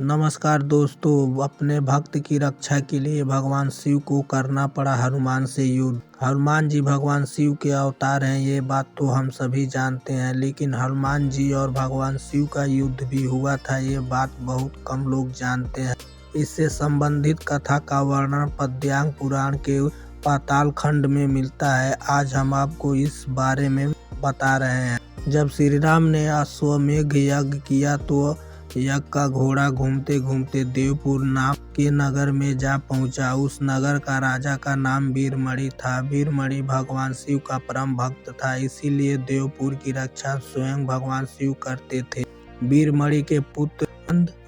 नमस्कार दोस्तों, अपने भक्त की रक्षा के लिए भगवान शिव को करना पड़ा हनुमान से युद्ध। हनुमान जी भगवान शिव के अवतार हैं, ये बात तो हम सभी जानते हैं, लेकिन हनुमान जी और भगवान शिव का युद्ध भी हुआ था, ये बात बहुत कम लोग जानते हैं। इससे संबंधित कथा का वर्णन पद्यांग पुराण के पाताल खंड में मिलता है। आज हम आपको इस बारे में बता रहे हैं। जब श्री राम ने अश्वमेध यज्ञ किया तो यज्ञ का घोड़ा घूमते घूमते देवपुर नाम के नगर में जा पहुंचा। उस नगर का राजा का नाम वीरमणि था। वीरमणि भगवान शिव का परम भक्त था, इसीलिए देवपुर की रक्षा स्वयं भगवान शिव करते थे। वीरमणि के पुत्र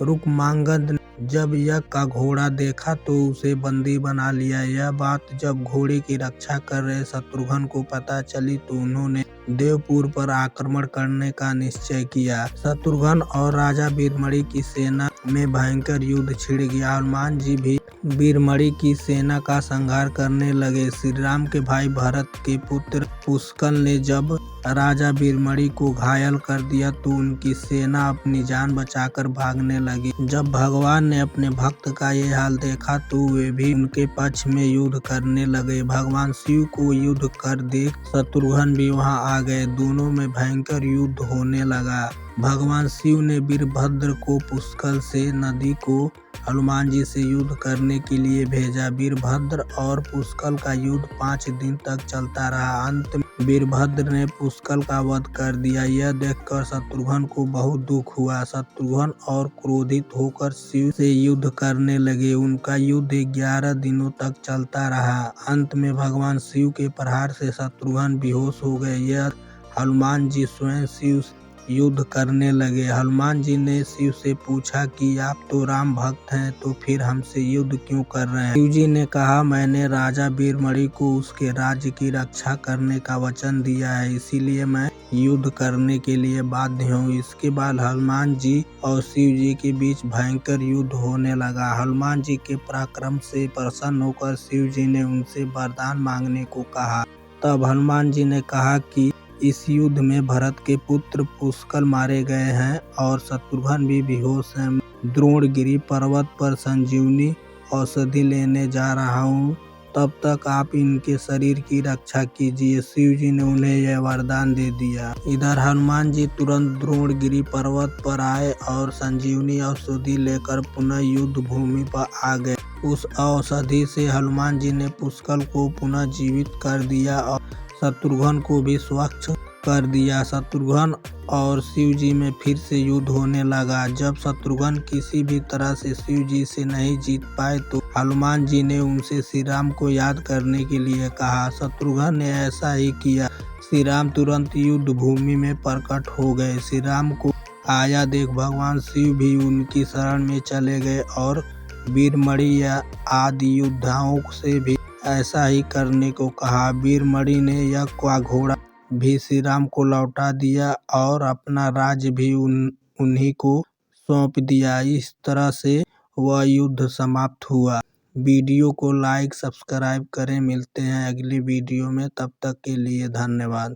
रुक्मांगद ने जब यज्ञ का घोड़ा देखा तो उसे बंदी बना लिया। यह बात जब घोड़े की रक्षा कर रहे शत्रुघ्न को पता चली तो उन्होंने देवपुर पर आक्रमण करने का निश्चय किया। शत्रुघ्न और राजा वीरमणि की सेना में भयंकर युद्ध छिड़ गया। हनुमान जी भी वीरमणि की सेना का संहार करने लगे। श्री राम के भाई भरत के पुत्र पुष्कल ने जब राजा वीरमणि को घायल कर दिया तो उनकी सेना अपनी जान बचाकर भागने लगी। जब भगवान ने अपने भक्त का ये हाल देखा तो वे भी उनके पक्ष में युद्ध करने लगे। भगवान शिव को युद्ध कर देख शत्रुघ्न भी वहां आ गए। दोनों में भयंकर युद्ध होने लगा। भगवान शिव ने वीरभद्र को पुष्कल से नदी को हनुमान जी से युद्ध करने के लिए भेजा। वीरभद्र और पुष्कल का युद्ध 5 दिन तक चलता रहा। अंत में वीरभद्र ने पुष्कल का वध कर दिया। यह देखकर शत्रुघ्न को बहुत दुख हुआ। शत्रुघ्न और क्रोधित होकर शिव से युद्ध करने लगे। उनका युद्ध 11 दिनों तक चलता रहा। अंत में भगवान शिव के प्रहार से शत्रुघ्न बेहोश हो गए। यह हनुमान जी स्वयं शिव युद्ध करने लगे। हनुमान जी ने शिव से पूछा कि आप तो राम भक्त हैं, तो फिर हमसे युद्ध क्यों कर रहे हैं? शिव जी ने कहा, मैंने राजा वीरमणि को उसके राज्य की रक्षा करने का वचन दिया है, इसीलिए मैं युद्ध करने के लिए बाध्य हूँ। इसके बाद हनुमान जी और शिव जी के बीच भयंकर युद्ध होने लगा। हनुमान जी के पराक्रम से प्रसन्न होकर शिव जी ने उनसे वरदान मांगने को कहा। तब हनुमान जी ने कहा कि इस युद्ध में भरत के पुत्र पुष्कल मारे गए हैं और शत्रुघ्न भी बेहोश हैं। द्रोणगिरि पर्वत पर संजीवनी औषधि लेने जा रहा हूँ, तब तक आप इनके शरीर की रक्षा कीजिए। शिव जी ने उन्हें यह वरदान दे दिया। इधर हनुमान जी तुरंत द्रोणगिरि पर्वत पर आए और संजीवनी औषधि लेकर पुनः युद्ध भूमि पर आ गए। उस औषधि से हनुमान जी ने पुष्कल को पुनः जीवित कर दिया और शत्रुघ्न को भी स्वच्छ कर दिया। शत्रुघ्न और शिव जी में फिर से युद्ध होने लगा। जब शत्रुघ्न किसी भी तरह से शिव जी से नहीं जीत पाए तो हनुमान जी ने उनसे श्री राम को याद करने के लिए कहा। शत्रुघ्न ने ऐसा ही किया। श्री राम तुरंत युद्ध भूमि में प्रकट हो गए। श्री राम को आया देख भगवान शिव भी उनकी शरण में चले गए और वीरमणि या आदि योद्धाओं से भी ऐसा ही करने को कहा। वीरमणि ने यज्ञ का घोड़ा भी श्री राम को लौटा दिया और अपना राज्य भी उन्हीं को सौंप दिया। इस तरह से वह युद्ध समाप्त हुआ। वीडियो को लाइक सब्सक्राइब करें। मिलते हैं अगली वीडियो में, तब तक के लिए धन्यवाद।